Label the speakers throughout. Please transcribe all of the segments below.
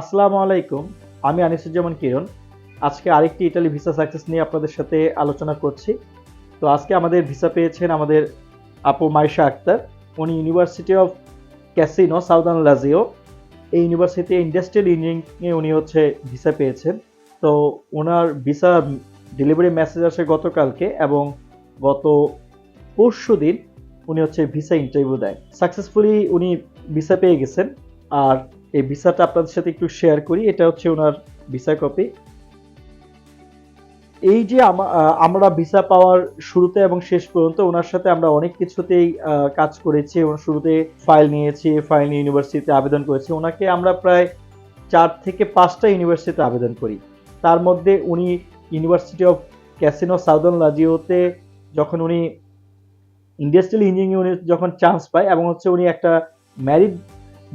Speaker 1: আসসালামু আলাইকুম। আমি আনিসুজ্জামান কিরণ। আজকে আরেকটি ইতালি ভিসা সাকসেস নিয়ে আপনাদের সাথে আলোচনা করছি। তো আজকে আমাদের ভিসা পেয়েছেন আমাদের আপু মাইশা আক্তার। উনি university of casino southern Lazio এই ইউনিভার্সিটি ইন্ডাস্ট্রিয়াল ইঞ্জিনিয়ারিংয়ে উনি ভিসা পেয়েছেন। তো ওনার ভিসা ডেলিভারি মেসেজ আসে গতকালকে এবং গত পরশুদিন উনি ভিসা ইন্টারভিউ দেয়। সাকসেসফুলি উনি ভিসা পেয়ে গেছেন। আর এই ভিসাটা আপনাদের সাথে একটু শেয়ার করি। এটা হচ্ছে ওনার ভিসা কপি। এই যে আমরা ভিসা পাওয়ার শুরুতে এবং শেষ পর্যন্ত ওনার সাথে আমরা অনেক কিছুতেই কাজ করেছি। ওনার শুরুতে ফাইল নিয়েছি, ফাইল নিয়ে ইউনিভার্সিটিতে আবেদন করেছি। ওনাকে আমরা প্রায় 4 থেকে 5টা ইউনিভার্সিটিতে আবেদন করি। তার মধ্যে উনি ইউনিভার্সিটি অফ ক্যাসিনো সাউদার্ন লাজিওতে যখন উনি ইন্ডাস্ট্রিয়াল ইঞ্জিনিয়ারিং যখন চান্স পায় এবং উনি একটা ম্যারিট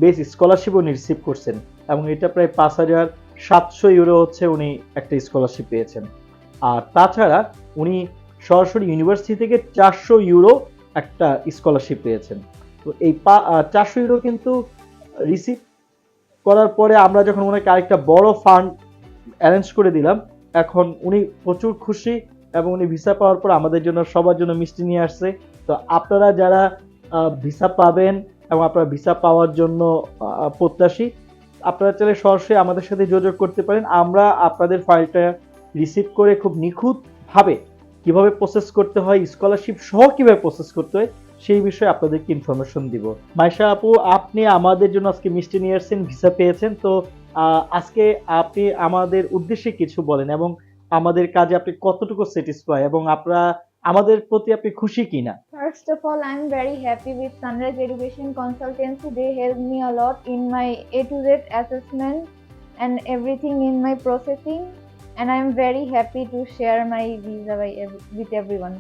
Speaker 1: বেস স্কলারশিপ উনি রিসিভ করছেন এবং এটা প্রায় 5,700 ইউরো উনি একটা স্কলারশিপ পেয়েছেন। আর তাছাড়া উনি সরাসরি ইউনিভার্সিটি থেকে 400 ইউরো একটা স্কলারশিপ পেয়েছেন। তো এই 400 ইউরো কিন্তু রিসিভ করার পরে আমরা যখন ওনাকে আরেকটা বড় ফান্ড অ্যারেঞ্জ করে দিলাম, এখন উনি প্রচুর খুশি এবং উনি ভিসা পাওয়ার পর আমাদের জন্য সবার জন্য মিষ্টি নিয়ে আসছে। তো আপনারা যারা ভিসা পাবেন এবং আপনারা ভিসা পাওয়ার জন্য প্রত্যাশী, আপনারা চাইলে সরাসরি আমাদের সাথে যোগাযোগ করতে পারেন। আমরা আপনাদের ফাইলটা রিসিভ করে খুব নিখুঁতভাবে কিভাবে প্রসেস করতে হয়, স্কলারশিপ সহ কিভাবে প্রসেস করতে হয় সেই বিষয়ে আপনাদেরকে ইনফরমেশন দিব। মাইশা আপু, আপনি আমাদের জন্য আজকে মিষ্টি নিয়ে আসছেন, ভিসা পেয়েছেন। তো আজকে আপনি আমাদের উদ্দেশ্যে কিছু বলেন এবং আমাদের কাজে আপনি কতটুকু স্যাটিসফাই এবং আপনারা আমাদের প্রতি আপনি খুশি কিনা?
Speaker 2: First of all, I'm very happy with Sunrise Education Consultancy. They helped me a lot in my A to Z assessment and everything in my processing, and I'm very happy to share my visa with everyone.